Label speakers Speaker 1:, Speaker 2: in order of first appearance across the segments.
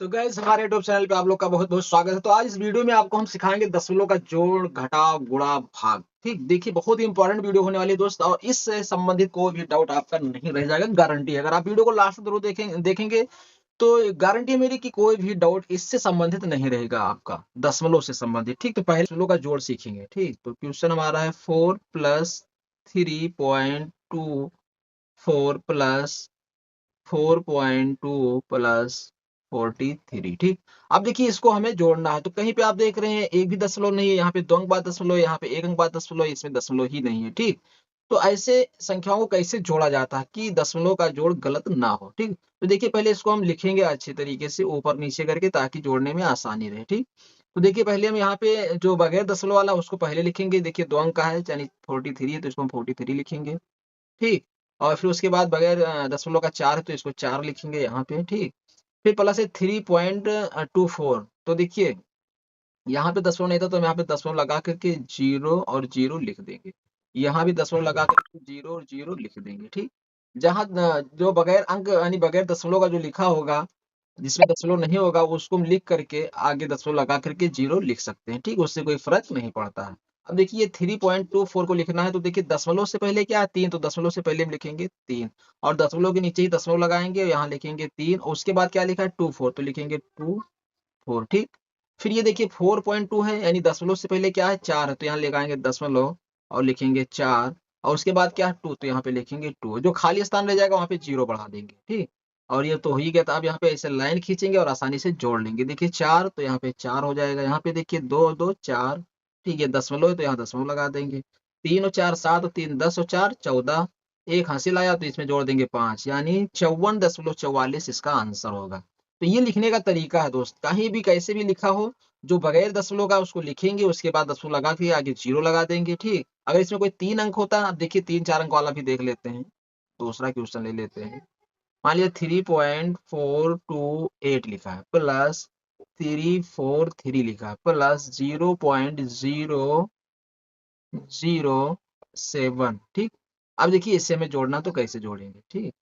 Speaker 1: तो गाइस हमारे YouTube channel पे आप लोग का बहुत बहुत स्वागत है। तो आज इस वीडियो में आपको हम सिखाएंगे दशमलव का जोड़ घटाव गुणा भाग। ठीक, देखिए बहुत ही इंपॉर्टेंट वीडियो होने वाली है दोस्त, और इससे संबंधित कोई भी डाउट आपका नहीं रह जाएगा, गारंटी है। अगर आप वीडियो को लास्ट जरूर देखेंगे तो गारंटी है मेरी कि कोई भी डाउट इससे संबंधित नहीं रहेगा आपका, दशमलव से संबंधित। ठीक, तो पहले दशमलव का जोड़ सीखेंगे। ठीक, तो क्वेश्चन हमारा है 4+3.24 प्लस 4.2 प्लस 43। ठीक, अब देखिए इसको हमें जोड़ना है। तो कहीं पे आप देख रहे हैं एक भी दशमलव नहीं है, यहाँ पे 2 अंक बाद दशमलव, यहाँ पे 1 अंक बाद दशमलव, इसमें दशमलव ही नहीं है। ठीक, तो ऐसे संख्याओं को कैसे जोड़ा जाता है कि दशमलव का जोड़ गलत ना हो। ठीक, तो देखिए पहले इसको हम लिखेंगे अच्छे तरीके से ऊपर नीचे करके, ताकि जोड़ने में आसानी रहे। ठीक, तो देखिए पहले हम यहाँ पे जो बगैर दशमलव वाला उसको पहले लिखेंगे। देखिए 2 अंक का है यानी 43 है, तो इसको हम 43 लिखेंगे। ठीक, और फिर उसके बाद बगैर दशमलव का 4 है, तो इसको 4 लिखेंगे यहाँ पे। ठीक, फिर प्लस है 3.24। तो देखिए यहाँ पे दशमलव नहीं था, तो हम यहाँ पे दशमलव लगा करके 0 और 0 लिख देंगे। यहाँ भी दशमलव लगा करके 0 और 0 लिख देंगे। ठीक, जहाँ जो बगैर अंक यानी बगैर दशमलव का जो लिखा होगा, जिसमें दशमलव नहीं होगा, उसको हम लिख करके आगे दशमलव लगा करके 0 लिख सकते हैं। ठीक, उससे कोई फर्क नहीं पड़ता है। अब देखिए 3.24 को लिखना है, तो देखिए दशमलव से पहले क्या है 3, तो दशमलव से पहले हम लिखेंगे 3, और दशमलव के नीचे ही दशमलव लगाएंगे, यहाँ लिखेंगे 3, और उसके बाद क्या लिखा है 24, तो लिखेंगे 24। ठीक, फिर ये देखिए 4.2 है, यानी दशमलव से पहले क्या है 4 है, तो यहाँ लगाएंगे दशमलव और लिखेंगे 4, और उसके बाद क्या है 2, तो यहाँ पे लिखेंगे 2, जो खाली स्थान रह जाएगा वहां पे 0 बढ़ा देंगे। ठीक, और ये तो हो ही गया था। अब यहाँ पे ऐसे लाइन खींचेंगे और आसानी से जोड़ लेंगे। देखिए 4, तो यहाँ पे 4 हो जाएगा। यहाँ पे देखिए 2 और 2 4। ठीक है, दशमलव है तो यहाँ दशमलव लगा देंगे। 3 और 4 7, और 3 10 और 4 14। एक हासिल आया तो इसमें जोड़ देंगे 5, यानी 54.44 इसका आंसर होगा। तो ये लिखने का तरीका है दोस्त, कहीं भी कैसे भी लिखा हो, जो बगैर दशमलव का उसको लिखेंगे, उसके बाद दशमलव लगा के आगे 0 लगा देंगे। ठीक, अगर इसमें कोई 3 अंक होता, अब देखिए 3 4 अंक वाला भी देख लेते हैं। दूसरा क्वेश्चन ले लेते हैं। मान लिया 3.428 लिखा है, प्लस 343 लिखा है, प्लस 0.007। ठीक, अब देखिए इससे हमें जोड़ना, तो कैसे जोड़ेंगे। ठीक,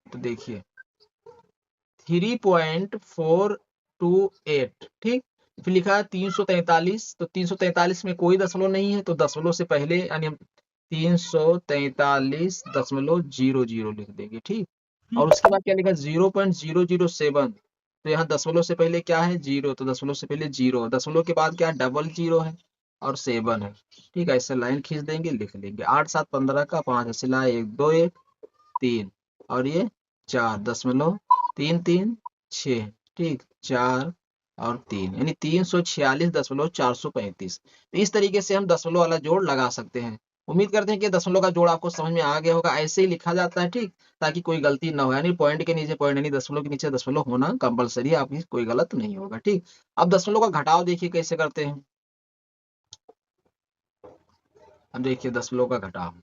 Speaker 1: तो देखिए 3.428। ठीक, फिर लिखा है 343, तो 343 में कोई दशमलव नहीं है, तो दशमलव से पहले यानी हम 343.00 लिख देंगे। ठीक, और उसके बाद क्या लिखा 0.007, तो यहाँ दशमलव से पहले क्या है 0, तो दशमलव से पहले 0, दशमलव के बाद क्या डबल 0 है और 7 है। ठीक है, ऐसे लाइन खींच देंगे, लिख लेंगे 8 7 15 का 5 सिला 1 2 1 3, और ये 4 दशमलव 3 3 6। ठीक, 4 और 3, यानी 346.435। तो इस तरीके से हम दशमलव वाला जोड़ लगा सकते हैं। उम्मीद करते हैं कि दशमलव का जोड़ आपको समझ में आ गया होगा। ऐसे ही लिखा जाता है। ठीक, ताकि कोई गलती ना हो, यानी पॉइंट के नीचे पॉइंट, यानी दशमलव के नीचे दशमलव होना कंपलसरी है, आपकी कोई गलत नहीं होगा। ठीक, अब दशमलव का घटाव देखिए कैसे करते हैं। अब देखिए दशमलव का घटाव।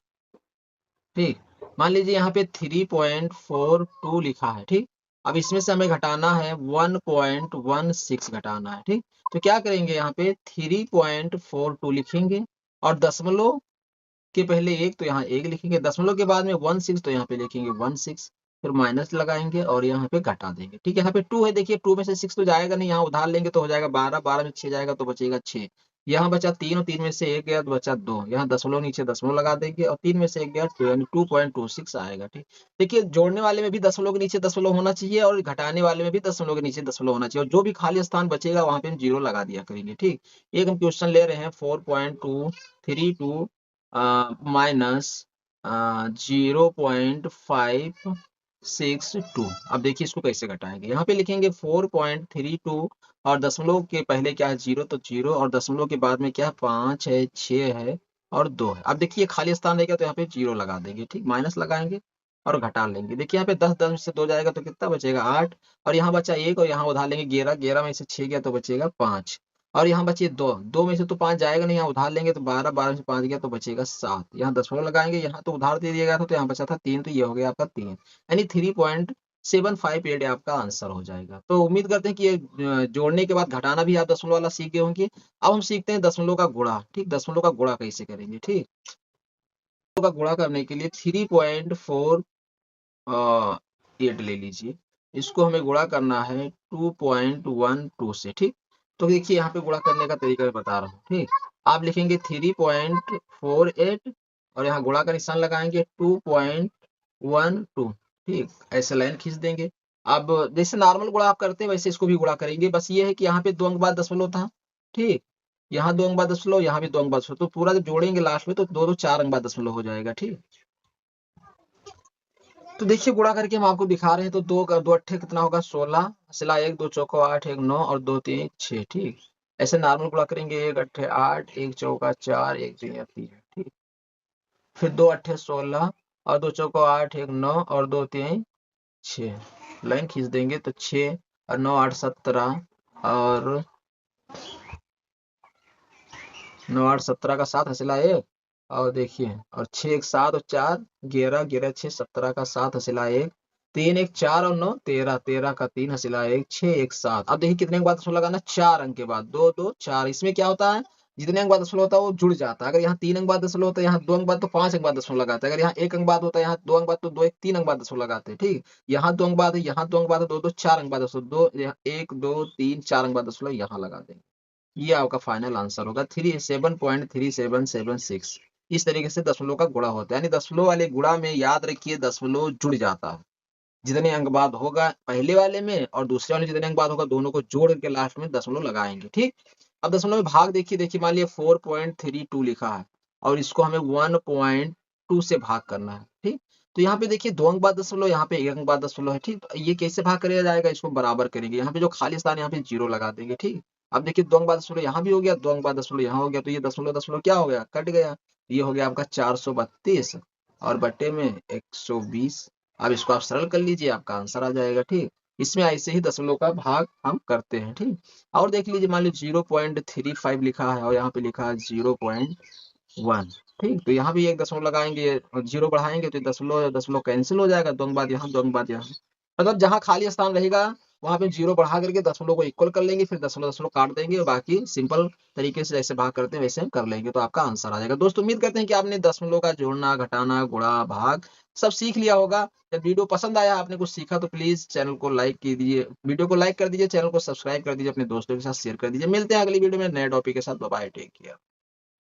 Speaker 1: ठीक, मान लीजिए यहाँ पे 3.42 लिखा है। ठीक, अब इसमें से हमें घटाना है 1.16 घटाना है। ठीक, तो क्या करेंगे यहाँ पे 3.42 लिखेंगे, और दशमलव के पहले 1, तो यहाँ 1 लिखेंगे, दशमलव के बाद में 16, तो यहाँ पे लिखेंगे 16, फिर माइनस लगाएंगे और यहाँ पे घटा देंगे। ठीक है, यहाँ पे 2 है, देखिए 2 में से 6 तो जाएगा नहीं, यहाँ उधार लेंगे तो हो जाएगा 12, 12 में 6 जाएगा तो बचेगा 6। यहाँ बचा 3, और 3 में से 1 गया तो बचा 2, यहाँ दशमलव नीचे दशमलव लगा देंगे, और 3 में से 1 गया 2, यानी 2.26 आएगा। ठीक, देखिए जोड़ने वाले में भी दशमलव के नीचे दशमलव होना चाहिए, और घटाने वाले में भी दशमलव के नीचे दशमलव होना चाहिए, और जो भी खाली स्थान बचेगा वहां पे हम 0 लगा दिया करेंगे। ठीक, एक हम क्वेश्चन ले रहे हैं 4.232 माइनस 0.562। अब देखिए इसको कैसे घटाएंगे। यहाँ पे लिखेंगे 4.32, और दशमलव के पहले क्या है 0, तो 0, और दशमलव के बाद में क्या है 5 है 6 है और 2 है। अब देखिए खाली स्थान रहेगा तो यहाँ पे 0 लगा देंगे। ठीक, माइनस लगाएंगे और घटा लेंगे। देखिए यहाँ पे 10 10 में से 2 जाएगा तो कितना बचेगा 8, और यहाँ बचा 1, और यहाँ उधार लेंगे 11, 11 में से 6 गया तो बचेगा 5, और यहाँ बचे 2, 2 में से तो 5 जाएगा नहीं, यहाँ उधार लेंगे तो 12, 12 में से 5 गया तो बचेगा 7, यहाँ दशमलव लगाएंगे, यहाँ तो उधार दे दिया गया था तो यहाँ बचा था 3, तो ये हो गया आपका 3, यानी 3.758 आपका आंसर हो जाएगा। तो उम्मीद करते हैं कि ये जोड़ने के बाद घटाना भी आप दशमलव वाला सीख गए होंगे। अब हम सीखते हैं दशमलव का गुणा। ठीक, दशमलव का गुणा कैसे करेंगे। ठीक, दशमलव का गुणा करने के लिए 3.48 ले लीजिए, इसको हमें गुणा करना है 2.12 से, ठीक। तो देखिए यहाँ पे गुणा करने का तरीका मैं बता रहा हूँ, ठीक। आप लिखेंगे 3.48 और यहाँ गुणा का निशान लगाएंगे 2.12, ठीक। ऐसे लाइन खींच देंगे। अब जैसे नॉर्मल गुणा आप करते हैं वैसे इसको भी गुणा करेंगे, बस ये है कि यहाँ पे 2 अंक बाद दशमलव था, ठीक। यहाँ 2 अंक बाद दशमलव, यहाँ भी 2 अंक बाद दशमलव, तो पूरा जब जोड़ेंगे लास्ट में तो 2 4 अंक बाद दशमलव हो जाएगा, ठीक। तो देखिए गुणा करके हम आपको दिखा रहे हैं, तो दो का 2 अट्ठे कितना होगा 16, सिला 1 2 चौको 8 1 9 और 2 3 6, ठीक। ऐसे नॉर्मल गुणा करेंगे 1 अट्ठे 8 1 चौका 4 1 3 3, ठीक। फिर 2 अट्ठे 16 और 2 चौको 8 1 9 और 2 3 6, लाइन खींच देंगे तो 6 और 9 8 17 और 9 8 17 का 7 हसीला 1 और देखिए और 6 1 7 और 4 11 11 6 17 का 7 हसीला 1 3 1 4 और 9 13 13 का 3 हसीला 1 6 1 7। अब देखिए कितने के बाद दशमलव लगाना, 4 अंक के बाद 2 2 4। इसमें क्या होता है, जितने अंक बाद दशमलव होता है वो जुड़ जाता है। अगर यहाँ 3 अंक बाद दशमलव होता है, यहाँ 2 अंक बाद तो 5 अंक बाद दशमलव लगाते हैं। अगर यहाँ 1 अंक बाद होता है, यहाँ 2 अंक बाद तो 2 1 3 अंक बाद दशमलव लगाते हैं, ठीक। यहाँ 2 अंक बाद है, यहाँ 2 अंक बाद है, 2 2 4 अंक बाद दशमलव, 2 1 2 3 4 अंक बाद दशमलव यहाँ लगा देंगे। ये आपका फाइनल आंसर होगा 37.3776। इस तरीके से दशमलव का गुणा होता है, यानी दशमलव वाले गुणा में याद रखिए दशमलव जुड़ जाता है। जितने अंक बाद होगा पहले वाले में और दूसरे वाले जितने अंक बाद होगा, दोनों को जोड़ करके लास्ट में दशमलव लगाएंगे, ठीक। अब दशमलव में भाग देखिए, देखिए मान लिया 4.32 लिखा है और इसको हमें 1.2 से भाग करना है, ठीक। तो यहाँ पे देखिए 2 अंक बाद दशमलव, यहाँ पे 1 अंक बाद दशमलव है, ठीक। तो ये कैसे भाग किया जाएगा, इसको बराबर करेंगे। यहाँ पे जो खाली स्थान है यहाँ पे 0 लगा देंगे, ठीक। अब देखिए 2 अंक बाद दशमलव यहाँ भी हो गया, 2 अंक बाद दशमलव यहाँ हो गया, तो ये दशमलव दशमलव क्या हो गया, कट गया। ये हो गया आपका 432 और बट्टे में 120। अब इसको आप सरल कर लीजिए, आपका आंसर आ जाएगा, ठीक। इसमें ऐसे ही दशमलव का भाग हम करते हैं, ठीक। और देख लीजिए मान लीजिए 0.35 लिखा है और यहाँ पे लिखा है 0.1, ठीक। तो यहाँ भी एक दशमलव लगाएंगे और 0 बढ़ाएंगे तो दशमलव दशमलव कैंसिल हो जाएगा, 2 अंक बाद यहाँ 2 अंक बाद यहाँ। मतलब जहाँ खाली स्थान रहेगा वहां पे 0 बढ़ा करके दशमलव को इक्वल कर लेंगे, फिर दशमलव दशमलव काट देंगे और बाकी सिंपल तरीके से जैसे भाग करते हैं वैसे हम कर लेंगे, तो आपका आंसर आ जाएगा। दोस्तों उम्मीद करते हैं कि आपने दशमलव का जोड़ना घटाना गुणा भाग सब सीख लिया होगा। जब वीडियो पसंद आया, आपने कुछ सीखा, तो प्लीज चैनल को लाइक कीजिए, वीडियो को लाइक कर दीजिए, चैनल को सब्सक्राइब कर दीजिए, अपने दोस्तों के साथ शेयर कर दीजिए। मिलते हैं अगली वीडियो में नए टॉपिक के साथ। Bye bye, take care.